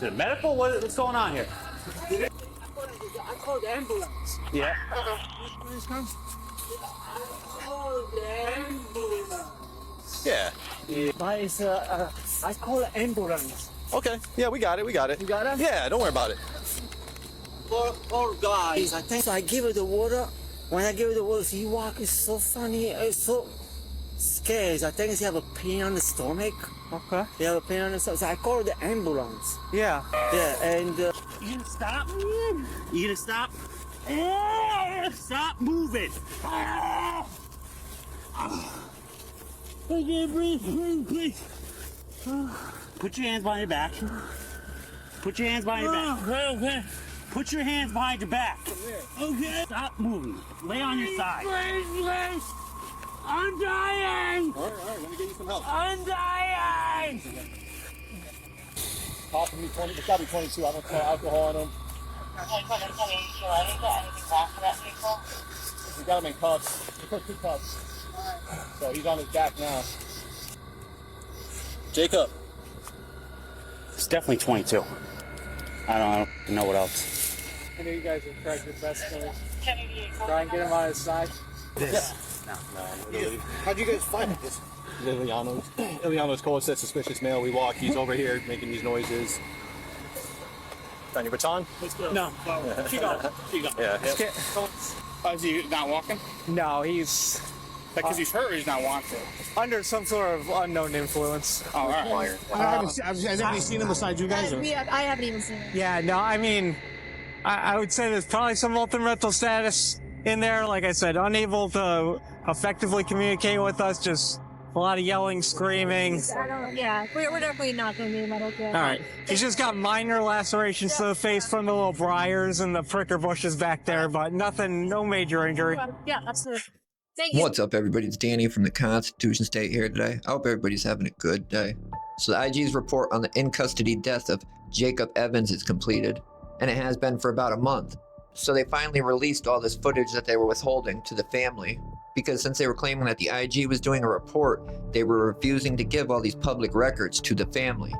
to the medical? What's going on here? I called the ambulance. Yeah. Please come. I called the ambulance. Yeah. But it's I call the ambulance. Okay. Yeah, we got it. We got it. You got it? Yeah, don't worry about it. Poor guys. I think so. I give her the water. When I give her the water, he walk is so funny. It's so scared. I think he have a pain on the stomach. Okay. He have a pain on the stomach. So I call the ambulance. Yeah. Yeah, and You gonna stop? You gonna stop? Stop moving. I can't breathe. Please. Put your hands behind your back. Put your hands behind your back. Okay. Put your hands behind your back. Okay. Stop moving. Lay on your side. Please. I'm dying. All right. Let me get you some help. I'm dying. Cough me 20. It's gotta be 22. I don't smell alcohol on them. We got him in cuffs. We put 2 cuffs. So he's on his back now. Jacob. It's definitely 22. I don't know what else. I know you guys have tried your best to try and get him on his side. This. No, literally. How'd you guys find this? Illianos. Illianos called, said suspicious male. We walk. He's over here making these noises. On your baton? No. Keep going. Yeah. Is he not walking? No, he's Because he's hurt or he's not walking? under some sort of unknown influence. Oh, all right. Has anybody seen him besides you guys? I haven't even seen it. Yeah, no, I mean, I would say there's probably some multi-mental status in there. Like I said, unable to effectively communicate with us, just a lot of yelling, screaming. We're definitely not going to be a metal kid. All right. He's just got minor lacerations to the face from the little briars and the pricker bushes back there, but nothing, no major injury. Yeah, absolutely. Thank you. What's up, everybody? It's Danny from the Constitution State here today. I hope everybody's having a good day. So the IG's report on the in-custody death of Jacob Evans is completed, and it has been for about a month. So they finally released all this footage that they were withholding to the family, because since they were claiming that the IG was doing a report, they were refusing to give all these public records to the family.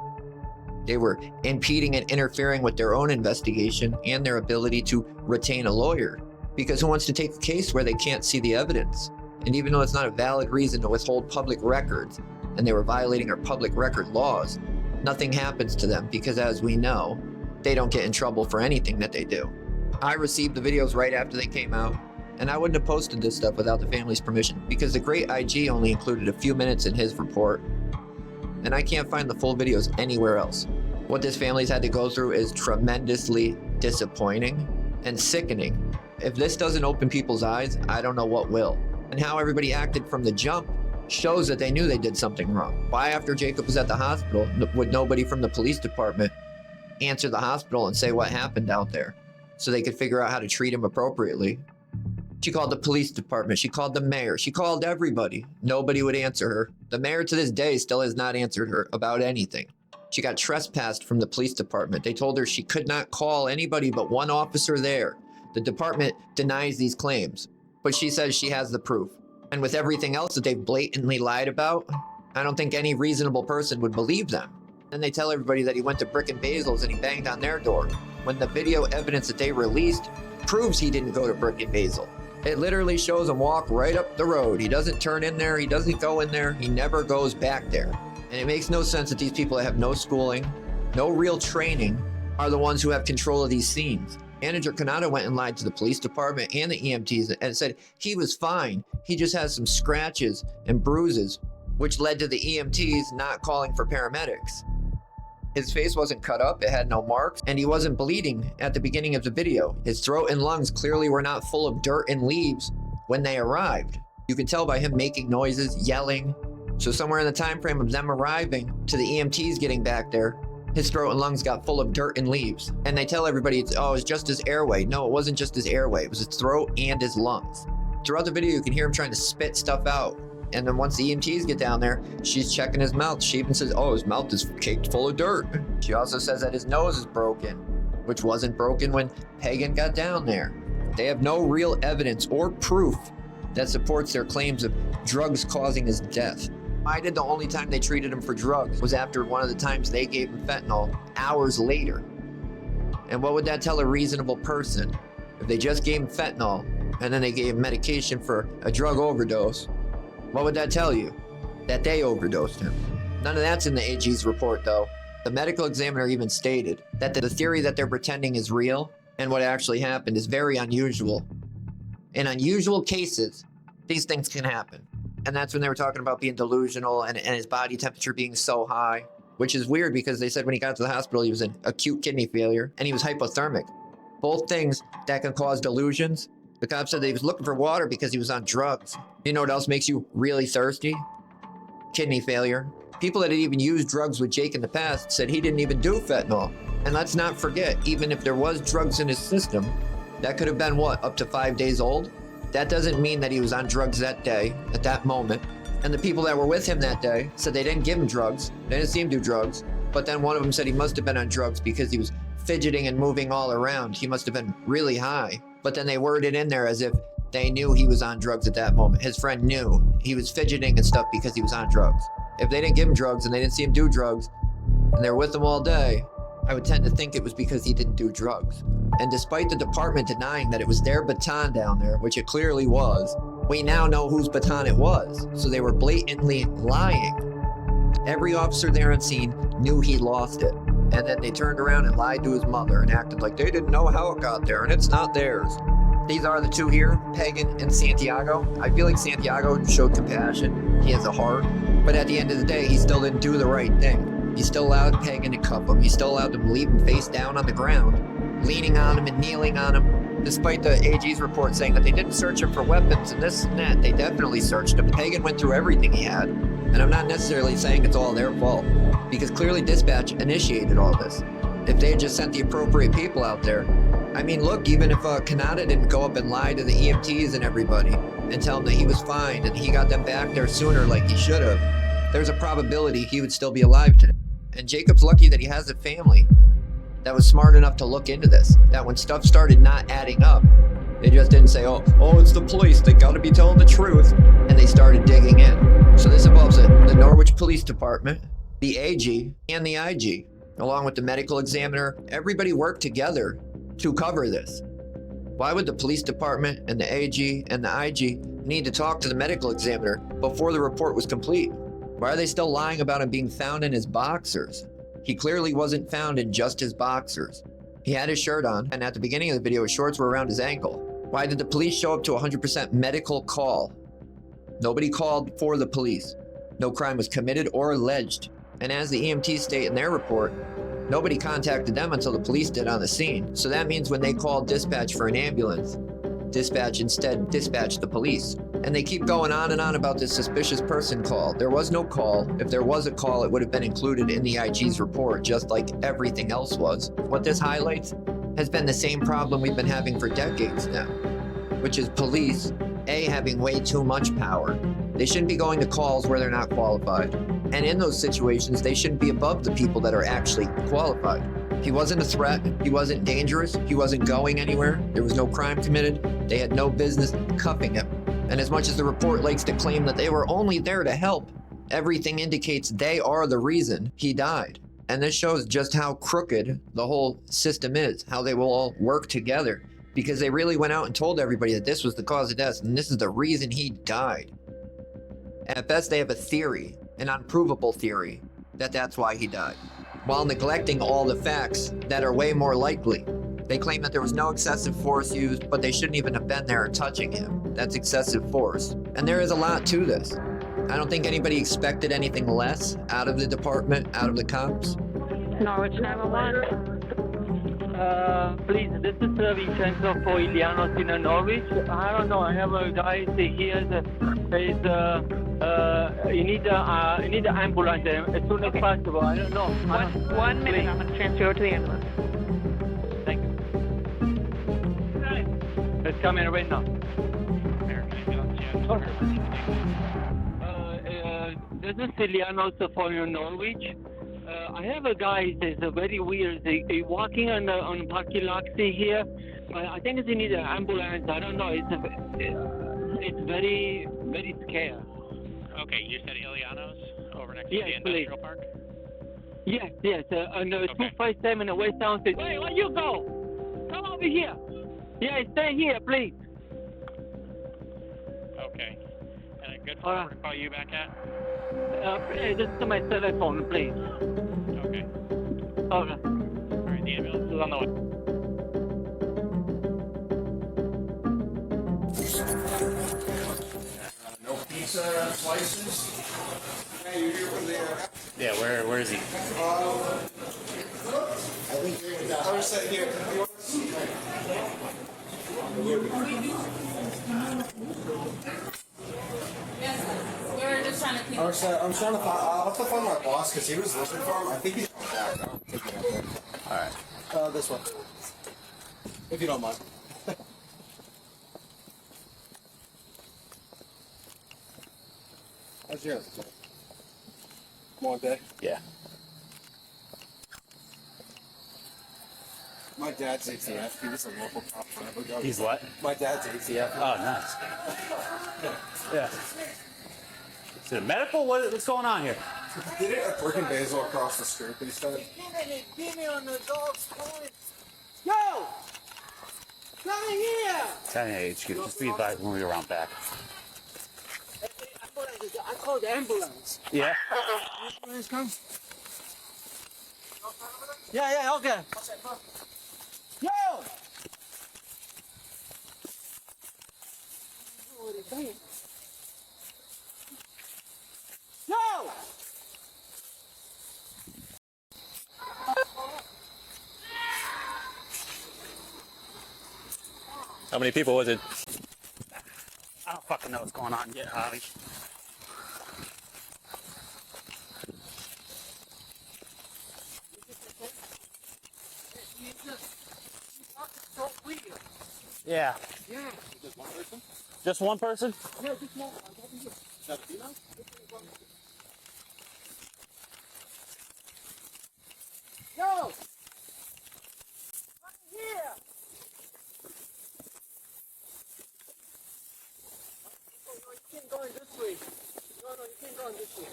They were impeding and interfering with their own investigation and their ability to retain a lawyer. Because who wants to take a case where they can't see the evidence? And even though it's not a valid reason to withhold public records, and they were violating our public record laws, nothing happens to them because, as we know, they don't get in trouble for anything that they do. I received the videos right after they came out, and I wouldn't have posted this stuff without the family's permission, because the great IG only included a few minutes in his report, and I can't find the full videos anywhere else. What this family's had to go through is tremendously disappointing and sickening. If this doesn't open people's eyes, I don't know what will. And how everybody acted from the jump shows that they knew they did something wrong. Why, after Jacob was at the hospital, would nobody from the police department answer the hospital and say what happened out there so they could figure out how to treat him appropriately? She called the police department, she called the mayor, she called everybody. Nobody would answer her. The mayor to this day still has not answered her about anything. She got trespassed from the police department. They told her she could not call anybody but one officer there. The department denies these claims, but she says she has the proof. And with everything else that they've blatantly lied about, I don't think any reasonable person would believe them. And they tell everybody that he went to Brick and Basil's and he banged on their door, when the video evidence that they released proves he didn't go to Brick and Basil. It literally shows him walk right up the road. He doesn't turn in there, he doesn't go in there, he never goes back there. And it makes no sense that these people that have no schooling, no real training, are the ones who have control of these scenes. Manager Canata went and lied to the police department and the EMTs and said he was fine. He just has some scratches and bruises, which led to the EMTs not calling for paramedics. His face wasn't cut up, it had no marks, and he wasn't bleeding at the beginning of the video. His throat and lungs clearly were not full of dirt and leaves when they arrived. You can tell by him making noises, yelling. So somewhere in the time frame of them arriving to the EMTs getting back there, his throat and lungs got full of dirt and leaves. And they tell everybody, it's just his airway. No, it wasn't just his airway. It was his throat and his lungs. Throughout the video, you can hear him trying to spit stuff out. And then once the EMTs get down there, she's checking his mouth. She even says, his mouth is caked full of dirt. She also says that his nose is broken, which wasn't broken when Pagan got down there. They have no real evidence or proof that supports their claims of drugs causing his death. Why did the only time they treated him for drugs was after one of the times they gave him fentanyl hours later? And what would that tell a reasonable person? If they just gave him fentanyl and then they gave him medication for a drug overdose, what would that tell you? That they overdosed him. None of that's in the AG's report though. The medical examiner even stated that the theory that they're pretending is real and what actually happened is very unusual. In unusual cases, these things can happen. And that's when they were talking about being delusional and his body temperature being so high, which is weird because they said when he got to the hospital, he was in acute kidney failure and he was hypothermic. Both things that can cause delusions. The cop said that he was looking for water because he was on drugs. You know what else makes you really thirsty? Kidney failure. People that had even used drugs with Jake in the past said he didn't even do fentanyl. And let's not forget, even if there was drugs in his system, that could have been what, up to 5 days old? That doesn't mean that he was on drugs that day, at that moment. And the people that were with him that day said they didn't give him drugs. They didn't see him do drugs. But then one of them said he must have been on drugs because he was fidgeting and moving all around. He must have been really high. But then they worded in there as if they knew he was on drugs at that moment. His friend knew he was fidgeting and stuff because he was on drugs. If they didn't give him drugs and they didn't see him do drugs and they were with him all day, I would tend to think it was because he didn't do drugs. And despite the department denying that it was their baton down there, which it clearly was, we now know whose baton it was. So they were blatantly lying. Every officer there on scene knew he lost it. And then they turned around and lied to his mother and acted like they didn't know how it got there and it's not theirs. These are the two here, Pagan and Santiago. I feel like Santiago showed compassion. He has a heart. But at the end of the day, he still didn't do the right thing. He still allowed Pagan to cuff him. He still allowed him to leave him face down on the ground, leaning on him and kneeling on him. Despite the AG's report saying that they didn't search him for weapons and this and that, they definitely searched him. Pagan went through everything he had. And I'm not necessarily saying it's all their fault, because clearly dispatch initiated all this. If they had just sent the appropriate people out there, I mean, look, even if Canata didn't go up and lie to the EMTs and everybody and tell them that he was fine and he got them back there sooner like he should have, there's a probability he would still be alive today. And Jacob's lucky that he has a family that was smart enough to look into this, that when stuff started not adding up, they just didn't say, oh, it's the police, they gotta be telling the truth, and they started digging in. So this involves the Norwich Police Department, the AG, and the IG, along with the medical examiner. Everybody worked together to cover this. Why would the police department and the AG and the IG need to talk to the medical examiner before the report was complete? Why are they still lying about him being found in his boxers? He clearly wasn't found in just his boxers. He had his shirt on, and at the beginning of the video, his shorts were around his ankle. Why did the police show up to a 100% medical call? Nobody called for the police. No crime was committed or alleged. And as the EMTs state in their report, nobody contacted them until the police did on the scene. So that means when they called dispatch for an ambulance, dispatch instead dispatched the police. And they keep going on and on about this suspicious person call. There was no call. If there was a call, it would have been included in the IG's report, just like everything else was. What this highlights has been the same problem we've been having for decades now, which is police, A, having way too much power. They shouldn't be going to calls where they're not qualified. And in those situations, they shouldn't be above the people that are actually qualified. He wasn't a threat. He wasn't dangerous. He wasn't going anywhere. There was no crime committed. They had no business cuffing him. And as much as the report likes to claim that they were only there to help, everything indicates they are the reason he died. And this shows just how crooked the whole system is, how they will all work together, because they really went out and told everybody that this was the cause of death and this is the reason he died. At best, they have a theory, an unprovable theory, that that's why he died, while neglecting all the facts that are way more likely. They claim that there was no excessive force used, but they shouldn't even have been there touching him. That's excessive force. And there is a lot to this. I don't think anybody expected anything less out of the department, out of the cops. Norwich 911. Please, this is Vincenzo for Illianos in Norwich. I don't know, I have a guy here that you need an ambulance as soon as possible. I don't know. One minute, I'm going to transfer you to the ambulance. Thank you. It's coming right now. This is Illianos for Norwich. I have a guy that's very weird. He walking on parking lot here. I think he needs an ambulance. I don't know. It's very, very scary. Okay, you said Illianos over next to Yes, the industrial park? Yes, on 257 West Town Street. Wait, where you go? Come over here. Yeah, stay here, please. Okay. And a good phone number to call you back at? This is my telephone, please. Okay. All right. All right, the ambulance is on the way. No pizza slices? Yeah, you're here from there. Yeah, where is he? I think you're in the other side here. We're just trying to clean I'm trying to find. I'll have to find my boss because he was looking for him. I think he's back. I'll take it up there. All right. This one, if you don't mind. How's yours? Long day. Yeah. My dad's ATF. He was a local cop forever ago. He's what? My dad's ATF. Oh, nice. Yeah. Is it medical? What's going on here? Did it at Brick and Basil across the street? He said. Give me on the dog's point. Yo! Come here! Tell me, HQ. Just be advised when we around back. I called the ambulance. Yeah? Ambulance come? Yeah, okay. Yo! Yo! How many people was it? I don't fucking know what's going on yet, Javi. Yeah. Yeah. Just one person? Just one person? Yeah, just one. Is that a female? Yo! Come here! No, you can't go in this way. No, you can't go in this way.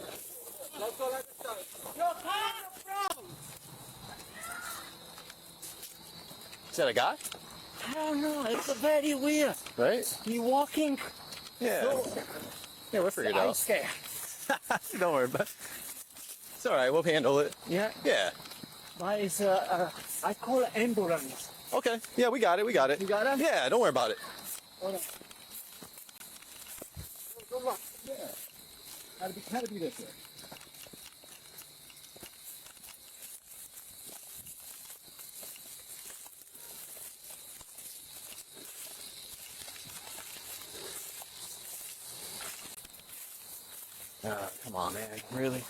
Let's go like this side. Yo, come from? Is that a guy? I don't know. It's very weird. Right? He walking. Yeah. Yeah, we'll figure it I'm out. scared. Don't worry about it. It's all right. We'll handle it. Yeah. Yeah. But it's I call it ambulance. Okay. Yeah, we got it. We got it. You got it? Yeah, don't worry about it. Hold on. Good luck. Yeah. Had to be this way. Come on, man. Really?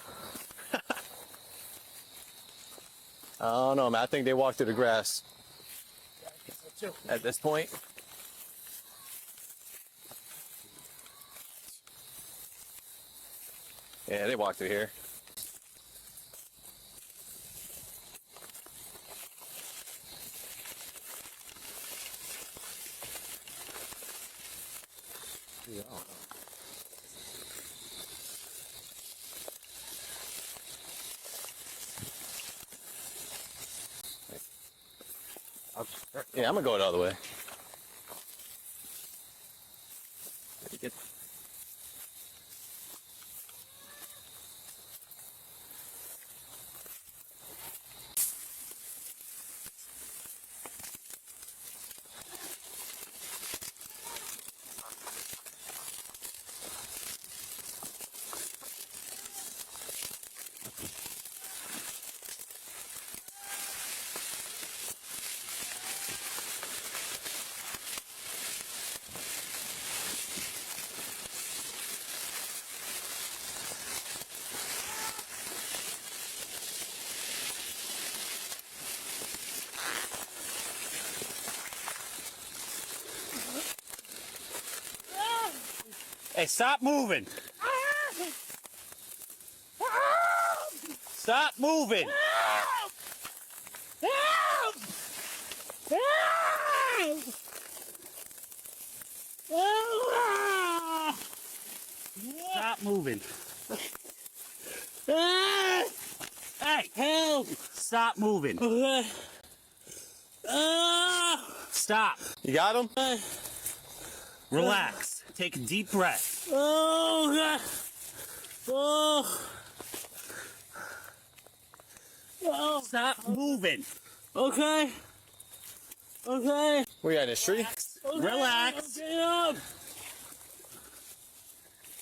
I don't know, man. I think they walked through the grass. At this point. Yeah, they walked through here. Yeah, I don't know. Yeah, I'm gonna go the other way. Get... Hey, stop moving. Stop moving. Stop Stop moving. Hey! Help! Stop moving. Okay. Stop. You got him? Relax. Take a deep breath. Oh, God. Oh. Stop moving. Okay. Okay. Where you at, in the street? Okay. Relax. Get up.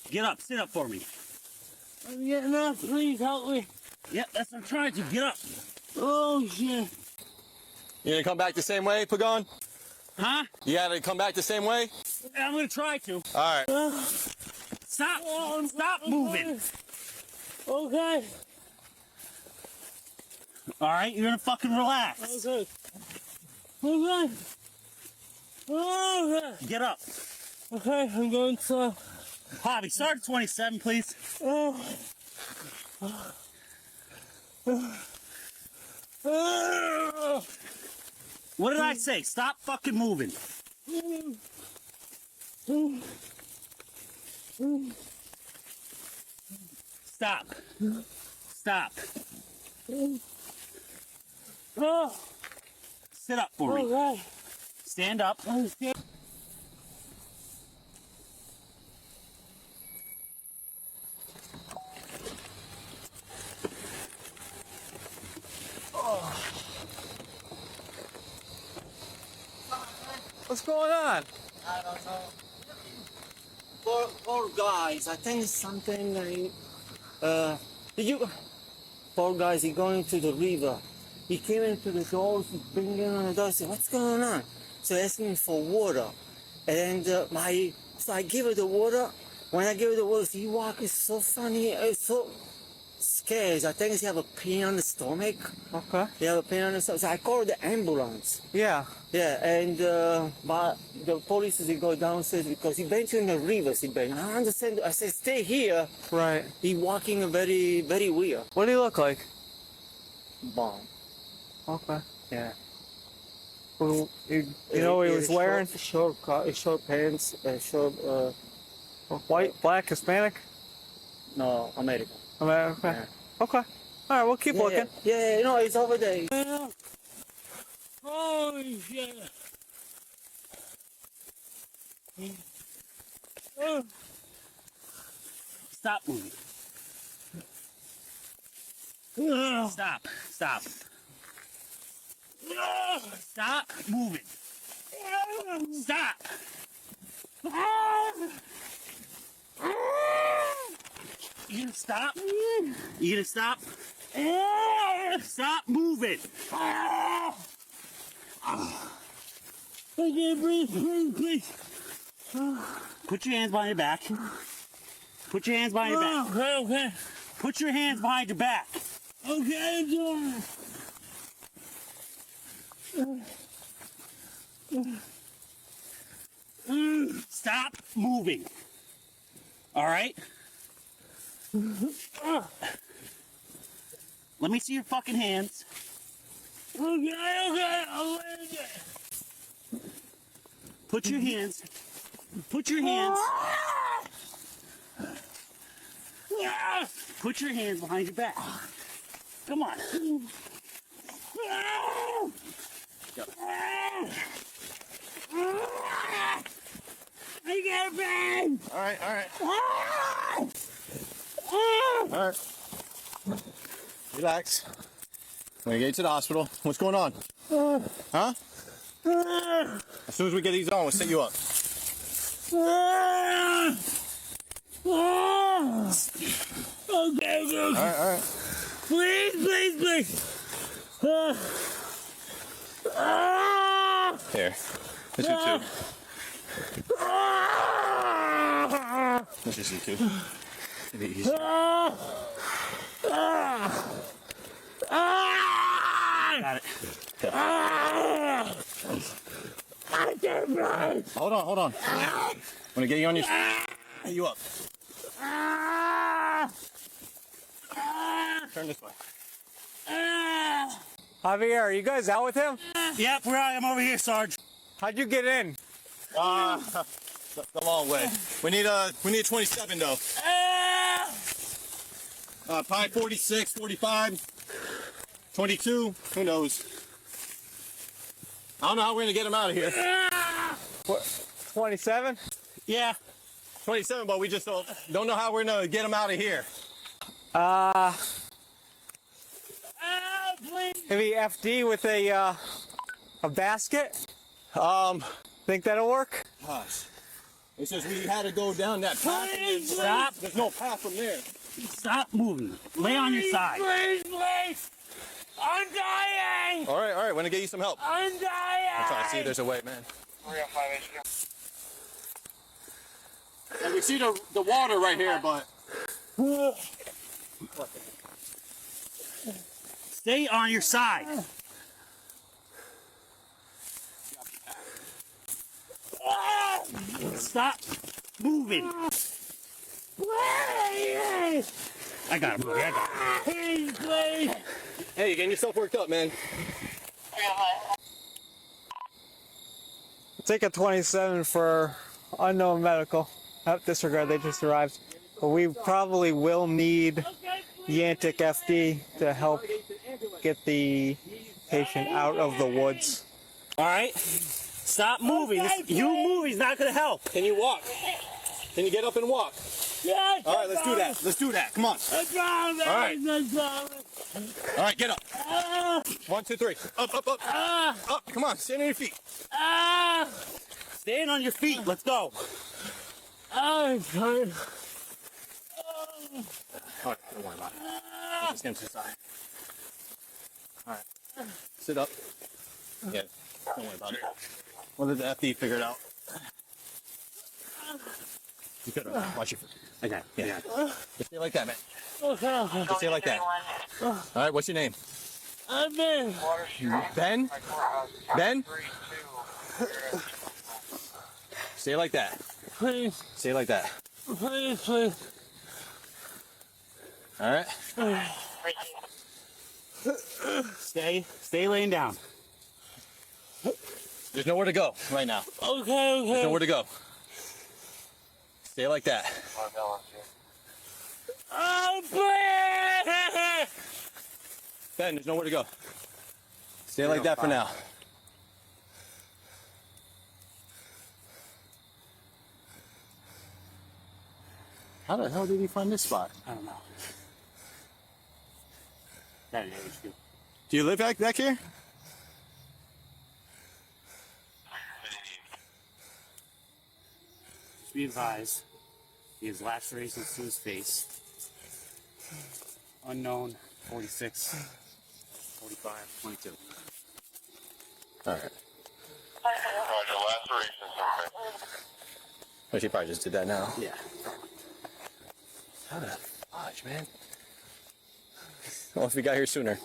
Get up. Sit up for me. I'm getting up. Please help me. Yep, that's what I'm trying to. Get up. Oh, shit. You gonna come back the same way, Pagan? Huh? You gotta come back the same way? I'm gonna try to. All right. Stop. Stop moving. Okay. All right, you're gonna fucking relax. Okay. Okay. Okay. Get up. Okay, I'm going to. Hobby, start at 27, please. What did I say? Stop fucking moving. Stop. Stop. Sit up for me. Okay. Stand up. What's going on? I don't know. Poor guys, I think it's something like, poor guys, he going to the river. He came into the doors, he's banging on the door, said, what's going on? So asking for water. And so I give her the water. When I give her the water, he walks so funny, so scared. I think he have a pain on the stomach. Okay. He have a pain on the stomach. So I called the ambulance. Yeah. Yeah, and but the police they go downstairs because he went in the rivers. He went. I understand. I said, stay here. Right. He walking very, very weird. What do you look like? Bomb. Okay. Yeah. Well, you know what he was wearing? Short pants, short. White, black, Hispanic? No, American. Okay. Yeah. Okay. All right, we'll keep looking. Yeah, no, it's over there. Holy shit. Stop moving. Stop. Stop. Stop moving. Stop. You gonna stop? You gonna stop? Stop moving. I can't breathe. Please. Put your hands behind your back. Put your hands behind your back. Okay. Put your hands behind your back. Okay, I'm doing it. Stop moving. All right? Let me see your fucking hands. Okay. Put your hands. Put your hands. Put your hands behind your back. Come on. Go. I got a pain. All right. Relax. I'm gonna get you to the hospital. What's going on? Huh? As soon as we get these on, we'll set you up. Okay. All right. Please. Here. This is you too. This is you too. Take it easy. Got it. Hold on. I'm gonna get you on your. Get you up. Turn this way. Javier, are you guys out with him? Yep, I'm over here, Sarge. How'd you get in? The long way. We need 27 though. Probably 46, 45, 22. Who knows? I don't know how we're gonna get him out of here. What, 27? Yeah, 27, but we just don't know how we're gonna get him out of here. Maybe FD with a basket? Think that'll work? Gosh. It says we had to go down that path. Please, stop. There's no path from there. Stop moving. Lay on your side. Please! I'm dying! All right, we're gonna get you some help. I'm dying! I'm trying to see if there's a way, man. And we see the water right here, but Stay on your side. Stop moving. I got him. I got him. Please! hey, you're getting yourself worked up, man. Take a 27 for unknown medical. Oh, disregard, they just arrived. But we probably will need Yantic FD to help get the patient out of the woods. All right. Stop moving. You moving is not going to help. Can you walk? Can you get up and walk? Yeah, all right, let's do that. Let's do that. Come on. All right. All right, get up. 1, 2, 3. Up, up, up. Up. Come on, stand on your feet. Stand on your feet. Let's go. All right, don't worry about it. Let's get him to the side. All right. Sit up. Yeah, don't worry about it. We'll let the FD figure it out. You could watch your foot. Okay. Yeah. Just stay like that, man. Just stay like that. All right, what's your name? Ben. Ben? Ben? Stay like that. Please. Stay like that. Please, please. All right. Stay laying down. There's nowhere to go right now. Okay. There's nowhere to go. Stay like that. Oh, please! Ben, there's nowhere to go. Stay like that for now. How the hell did he find this spot? I don't know. That is HQ. Do you live back here? Just be advised, he has lacerations to his face. Unknown, 46, 45, 22. All right. Well, she probably just did that now. Yeah. How the fudge, man? Well, if we got here sooner,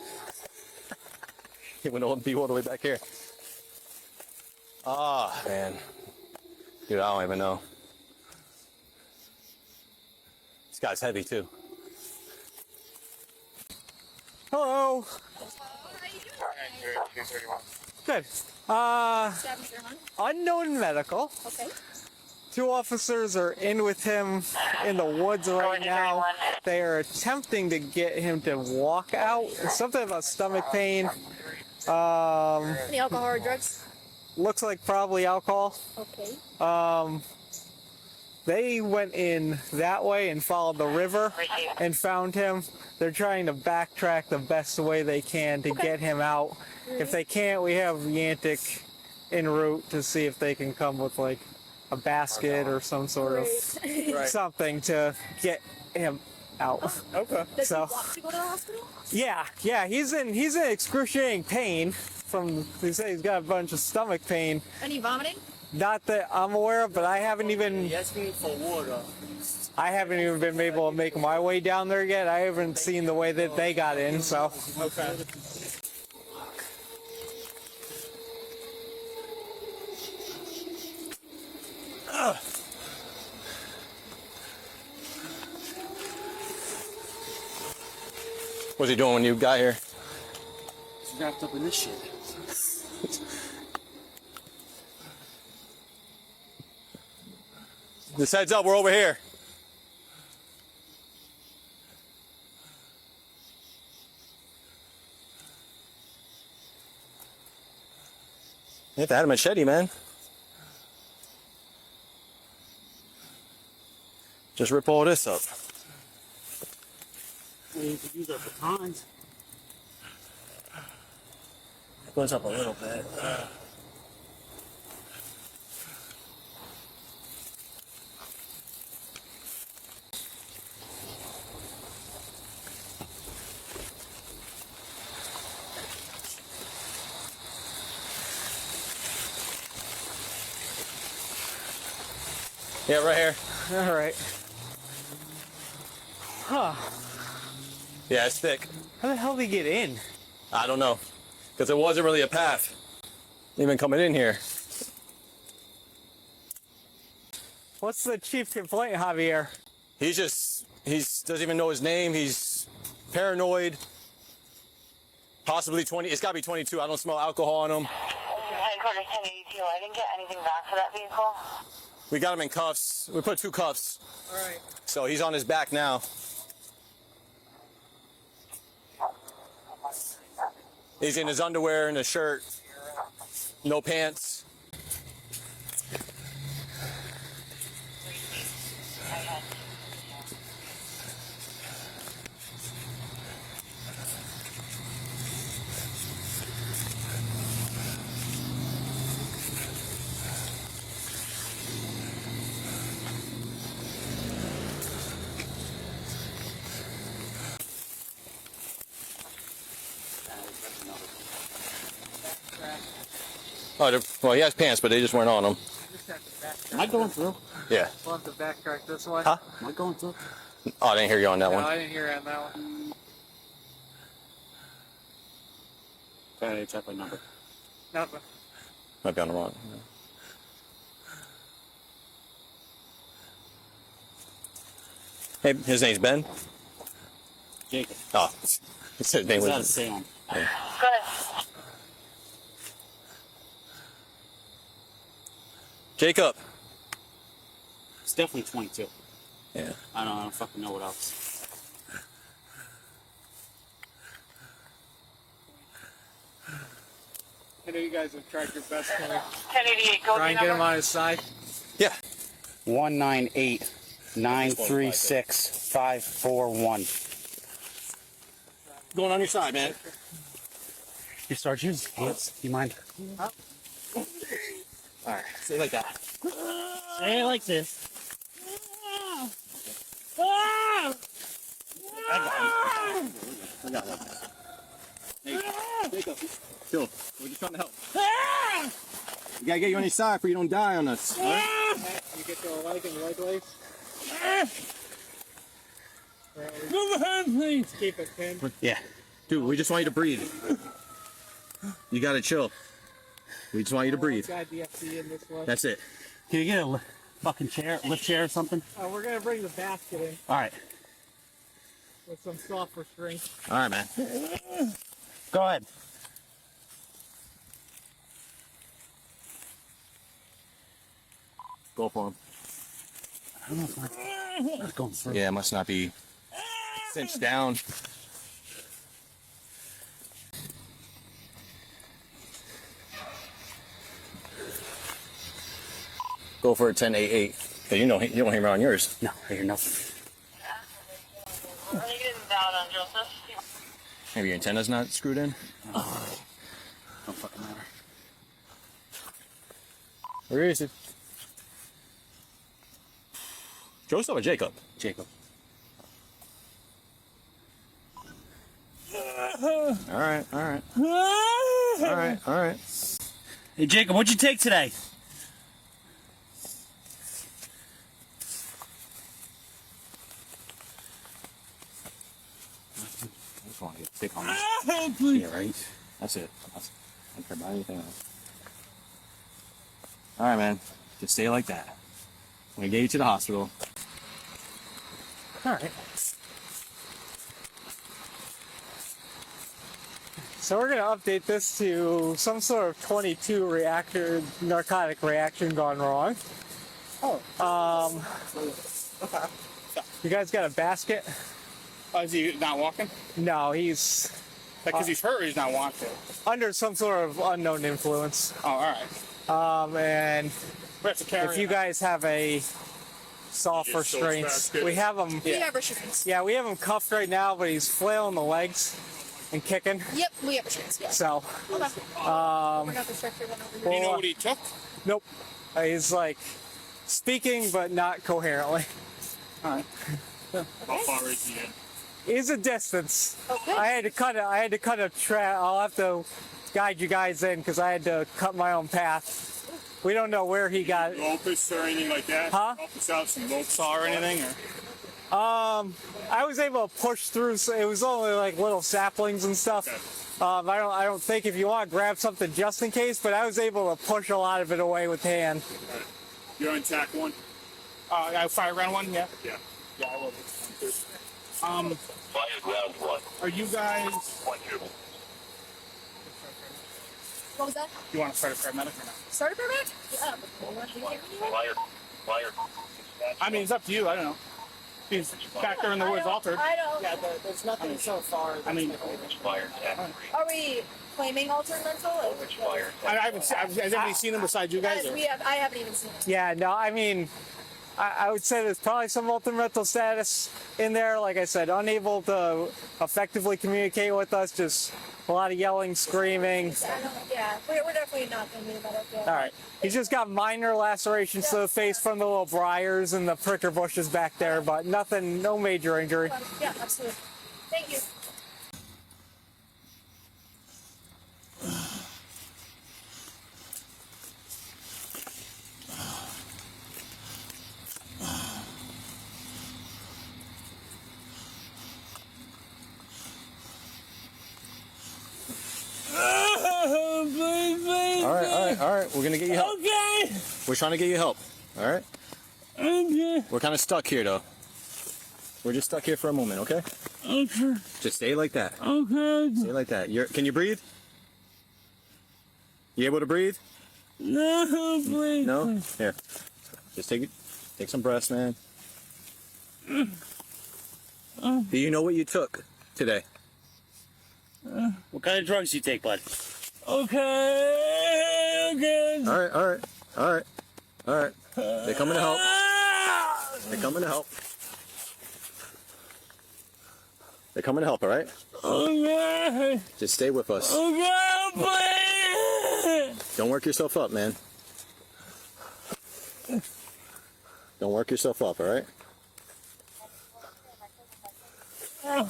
he wouldn't be all the way back here. Ah, man. Dude, I don't even know. This guy's heavy, too. Hello. Good. Unknown medical. Okay. 2 officers are in with him in the woods right now. They are attempting to get him to walk out. Something about stomach pain. Any alcohol or drugs? Looks like probably alcohol. Okay. They went in that way and followed the river and found him. They're trying to backtrack the best way they can to get him out. If they can't, we have Yantic en route to see if they can come with like a basket or some sort of something to get him out. Okay. Does So, he want to go to the hospital? yeah, he's in excruciating pain from, they say he's got a bunch of stomach pain. Any vomiting? Not that I'm aware of, but I haven't even for water. been able to make my way down there yet. I haven't seen the way that they got in, so. Okay. What's he doing when you got here? He's wrapped up in this shit. Just heads up, we're over here. You have to add a machete, man. Just rip all this up. We could use our batons. It goes up a little bit. Yeah, right here. All right. Huh. Yeah, it's thick. How the hell did he get in? I don't know. Because it wasn't really a path. Even coming in here. What's the chief complaint, Javier? He doesn't even know his name. He's paranoid. Possibly 20. It's got to be 22. I don't smell alcohol on him. Headquarters 1082. I didn't get anything back for that vehicle. We got him in cuffs. We put 2 cuffs. All right. So he's on his back now. He's in his underwear and a shirt. No pants. Oh, well, he has pants, but they just weren't on him. Am I going through? Yeah. We'll have to backtrack this way. Huh? Am I going through? Oh, I didn't hear you on that No, one. I didn't hear it on that one. Okay, check my number. Nothing. Might be on the wrong. Hey, his name's Ben? Jacob. Oh, his name Is that a was... Sam? Yeah. Good. Jacob. It's definitely 22. Yeah. I don't fucking know what else. I know you guys have tried your best to 1088. Go try and get him on his side. Yeah. 198-936-541. Going on your side, man. You Sergeant? Yes. You mind? Huh? All right. Say it like that. Say it like this. I got it. Hey, Jacob. Chill. We're just trying to help. We gotta get you on your side so you don't die on us. All right? You get your leg and leg lace. Move the hand, please. Keep it pinned. Yeah. Dude, we just want you to breathe. You gotta chill. We just want you to breathe. Guide the FD in this way. That's it. Can you get a fucking chair, lift chair or something? We're gonna bring the basket in All right. with some soft restraints. All right, man. Go ahead. Go for him. I don't know if it's going through. Yeah, it must not be cinched down. Go for a 1088. Cause you don't hear me on yours. No, I hear nothing. Are you getting down on Joseph? Maybe your antenna's not screwed in. Oh. Don't fucking matter. Where is it? Joseph or Jacob? Jacob. All right. All right. Hey, Jacob, what'd you take today? I just want to get thick on this. Yeah, right? That's it. I don't care about anything else. All right, man. Just stay like that. I'm going to get you to the hospital. All right. So we're gonna update this to some sort of 22 reactor narcotic reaction gone wrong. Okay. You guys got a basket? Is he not walking? No, he's Because he's hurt or he's not wanted? Under some sort of unknown influence. Oh, all right. And We have to carry if you guys have a soft restraints, we have him. We have restraints. Yeah, we have him cuffed right now, but he's flailing the legs and kicking. Yep, we have restraints. Yeah. So, Okay. We're not the structure one over here. You know what he took? Nope. He's like speaking, but not coherently. All right. How far is he in? Is a distance. Okay. I had to cut a track. I'll have to guide you guys in because I had to cut my own path. We don't know where he got. Locust or anything like that? Huh? Help us out, some locust Saw or anything? Or? I was able to push through. So it was only like little saplings and stuff. Okay. I don't think if you want to grab something just in case, but I was able to push a lot of it away with hand. Right. You're on tack one? I fire round one, yeah? Yeah. Yeah, I will. Are you guys... What was that? You want to start a paramedic or not? Start a paramedic? Yeah. I mean, it's up to you. I don't know. He's back there in the woods altered. I don't. Yeah, there's nothing so far. I mean... Are we claiming altered mental? I haven't seen... Has anybody seen him besides you guys? Or? I haven't even seen it. Yeah, no, I mean, I would say there's probably some altered mental status in there. Like I said, unable to effectively communicate with us, just a lot of yelling, screaming. Yeah, we're definitely not going to be about it. Yeah. All right. He's just got minor lacerations to the face from the little briars and the pricker bushes back there, but nothing, no major injury. Yeah, absolutely. Thank you. All right. We're gonna get you help. Okay. We're trying to get you help. All right. Okay. We're kind of stuck here, though. We're just stuck here for a moment, okay? Okay. Just stay like that. Okay. Stay like that. Can you breathe? You able to breathe? No, please. No? Here. Just take some breaths, man. Do you know what you took today? What kind of drugs do you take, bud? Okay. Okay. All right. They're coming to help. They're coming to help. They're coming to help, all right? Okay. Just stay with us. Okay, please. Don't work yourself up, man. Don't work yourself up, all right?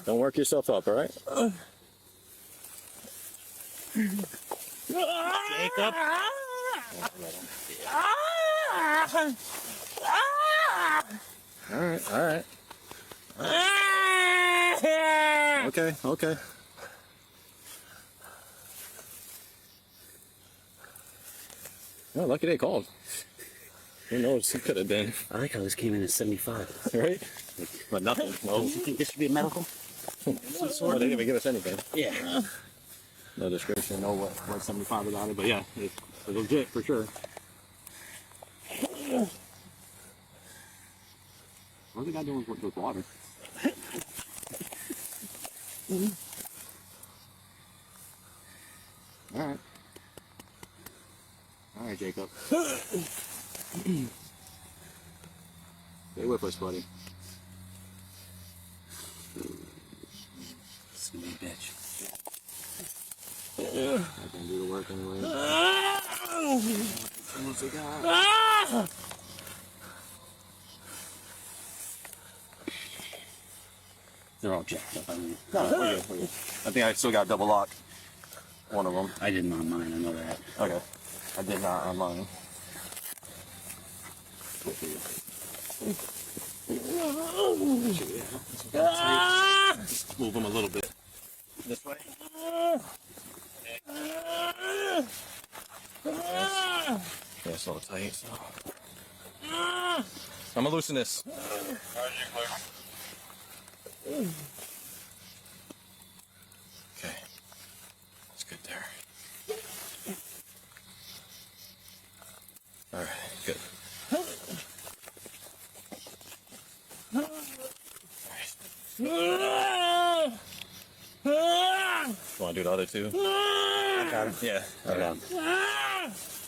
Don't work yourself up, all right? Jacob. All right. Okay. Oh, lucky they called. Who knows? He could have been. I like how this came in at 75. Right? But nothing. Well, You think this should be a medical? well, they didn't even give us anything. Yeah. No description, no what 75 about it, but yeah, it's legit for sure. What's the guy doing with water? All right, Jacob. Stay with us, buddy. Silly bitch. I can do the work anyway. They're all jacked up. I mean, No, we're good. I think I still got double lock. One of them. I didn't on mine. I know that. Okay. I did not on mine. Move them a little bit. This way. Yeah, it's a little tight. So. I'm gonna loosen this. Okay. That's good there. All right, good. All right. You want want to do the other two? I got him. Yeah. I got him.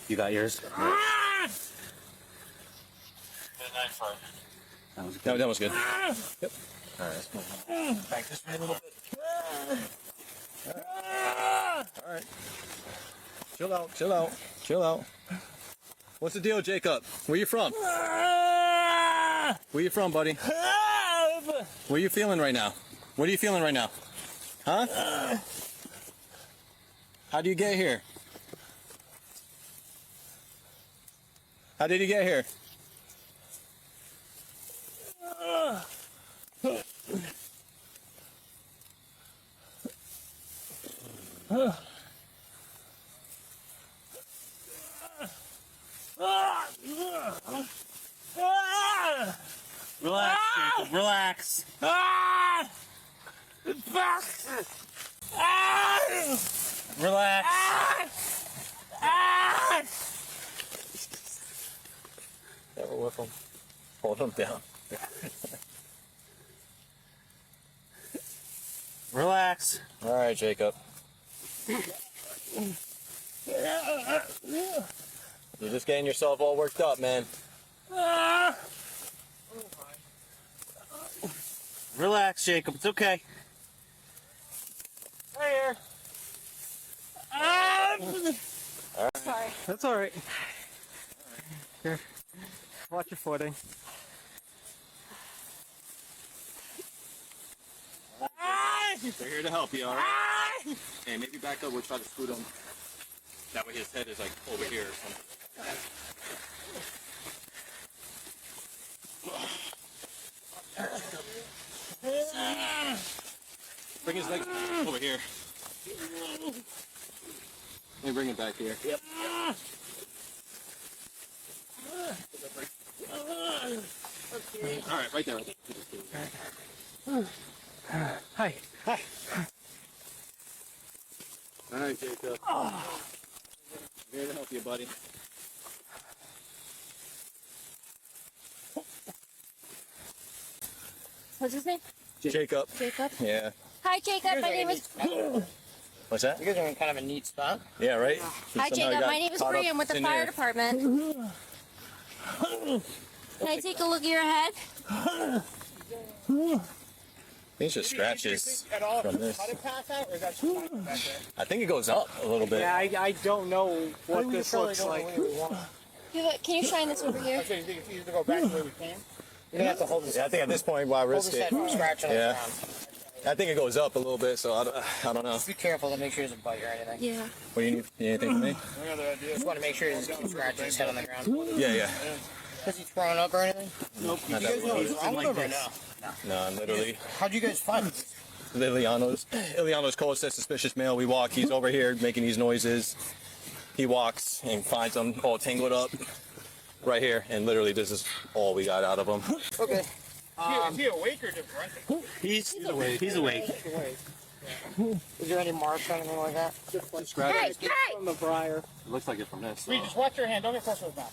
You got yours? That was good. That was good. Yep. All right, let's go. Back this way a little bit. All right. Chill out, chill out, chill out. What's the deal, Jacob? Where you from? Where you from, buddy? What are you feeling right now? What are you feeling right now? Huh? How do you get here? How did you get here? Relax, Jacob. Relax. Relax. Never whip him. Hold him down. Relax. All right, Jacob. You're just getting yourself all worked up, man. Relax, Jacob. It's okay. Here. Sorry. That's all right. Here. Watch your footing. They're here to help you, all right? Hey, maybe back up. We'll try to scoot him. That way his head is like over here or something. Bring his legs over here. Let me bring him back here. Yep. All right, right there. Hi. Hi. All right, Jacob. I'm here to help you, buddy. What's his name? Jacob. Jacob. Yeah. Hi, Jacob. My name is. What's that? You guys are in kind of a neat spot. Yeah, right? Hi, Jacob. My name is Bree. I'm with the fire department. Can I take a look at your head? These just scratches At all, from this. how did it pass out, or is that just back there? I think it goes up a little bit. Yeah, I don't know what this looks don't know like. where we want. Can you shine this over here? Okay, you think it's easier to go back the way we came? You're gonna have to hold his Yeah, I think at this point, why hold risk his it? head from scratching on the Yeah. ground. I think it goes up a little bit, so I don't know. Just be careful to make sure he doesn't bite or anything. Yeah. What do you need? You need anything from me? Just want to make sure he doesn't keep scratching his head on the ground. Yeah, yeah. Has he thrown up or anything? Nope. Not You that guys know one. what's wrong with him or no? No, I'm literally. How'd you guys find him? Illianos called, says suspicious male. We walk. He's over here making these noises. He walks and finds them all tangled up right here. And literally, this is all we got out of him. Okay. Is he awake or just grunting? He's awake. He's awake. Is there any marks or anything like that? Scratches. From the briar. It looks like it's from this. Reed, just watch your hand. Don't get close to his mouth.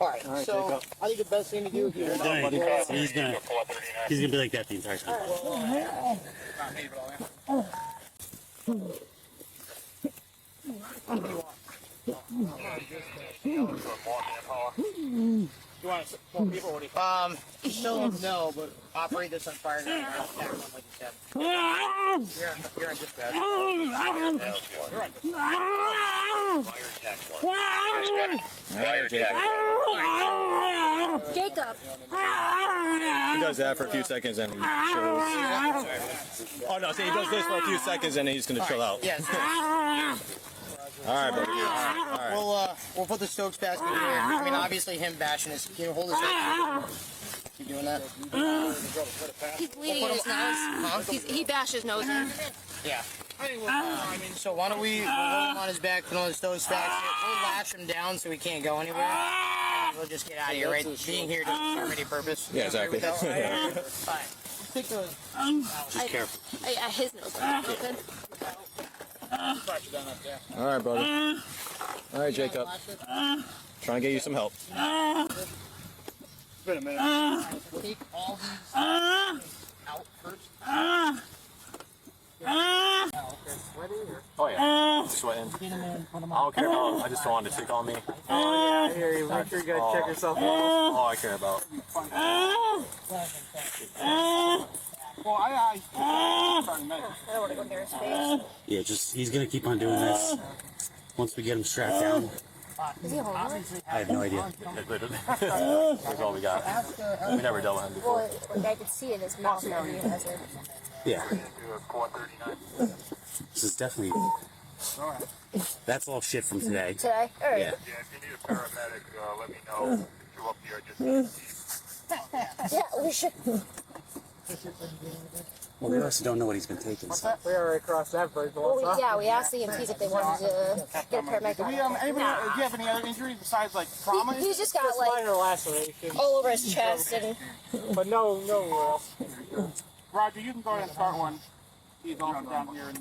All right, so I think the best thing to do is He's gonna be like that the entire time. You want more people? What do you still no, but operate this on fire now. Like you said. You're on dispatch. Jacob. He does that for a few seconds and he chills. Oh no, see, he does this for a few seconds and he's gonna chill out. Yes. All right, buddy. All right. We'll put the Stokes basket in here. I mean, obviously him bashing his. Can you hold his head? Keep doing that. He's bleeding in his nose. He bashes nose in. Yeah. So why don't we we'll roll him on his back, put on the Stokes basket. We'll lash him down so he can't go anywhere. And we'll just get out of here. Right, being here doesn't serve any purpose. Yeah, exactly. Fine. Take the. Just careful. His nose is open. All right, brother. All right, Jacob. Trying to get you some help. It's been a minute. Take all these out first. Oh yeah, sweating. I don't care about. I just don't want to take on me. I hear you. Make sure you gotta check yourself out. All I care about. Well, I don't want to go near his face. Yeah, he's gonna keep on doing this. Once we get him strapped down. Is he homeless? I have no idea. That's all we got. We never dealt with him before. Well, I could see in his mouth now he has it. Yeah. This is definitely. That's all shit from today. Today? Alright. Yeah. Yeah, if you need a paramedic, let me know. If you're up here, just Yeah, we should. Well, we also don't know what he's been taking. So. We already crossed that bridge. Well, we asked the EMTs if they wanted to get a paramedic. Do you have any other injuries besides like trauma? He's just got like minor laceration. all over his chest and. But no. Roger, you can go ahead and start one. He's also down here in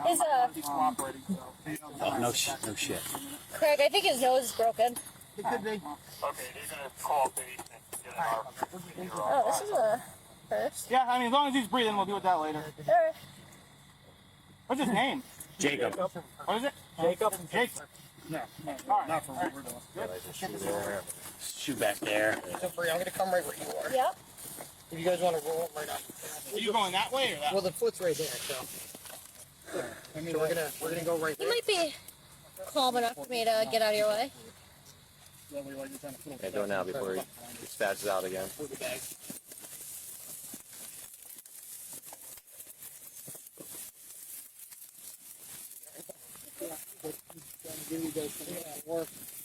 His, he's cooperating. So. No shit. Craig, I think his nose is broken. It could be. Okay, they're gonna call base and get an Oh, this is a first. Yeah, I mean, as long as he's breathing, we'll deal with that later. Alright. What's his name? Jacob. What is it? Jacob. Jacob. No, all right. Not for what we're doing. Shoot back there. So Bree, I'm gonna come right where you are. Yep. If you guys want to roll right up. Are you going that way or that? Well, the foot's right there, so. So we're gonna go right You there. might be calm enough for me to get out of your way. Yeah, do it now before he spazzes out again.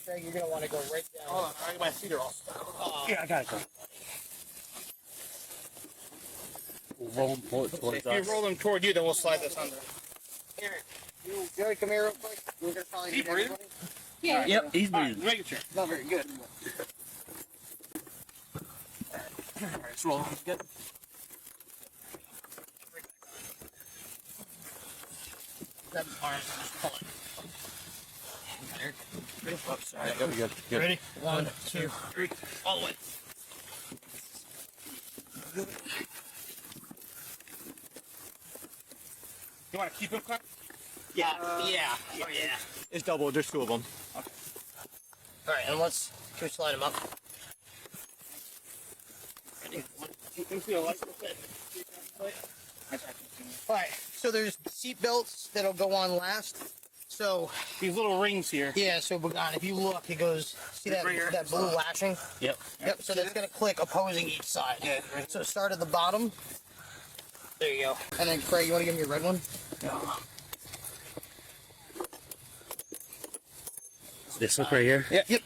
Craig, you're gonna want to go right down. Hold on, I got my feet are all stuck. Yeah, I got it. We'll roll him towards If you roll them toward you, then we'll slide this under. Here, you want to come here real quick? We're gonna probably need breathing? everybody. Yeah. Yep, he's breathing. Make it sure. Not very good. Alright, let's roll. Good. Grab his arms and just pull it. Sorry, good. Ready? 1, 2, 3, all the way. You want to keep him cut? Yeah. Oh, yeah. It's double. There's two of them. All right, and can we slide him up? Ready? 1, 2, 3. All right. So there's seat belts that'll go on last. So these little rings here. Yeah. So Pagan, if you look, it goes. See that that blue lashing? Yep. Yep. So that's gonna click opposing each side. Yeah. So start at the bottom. There you go. And then Craig, you want to give me a red one? Yeah. This look right here? Yep. Yep.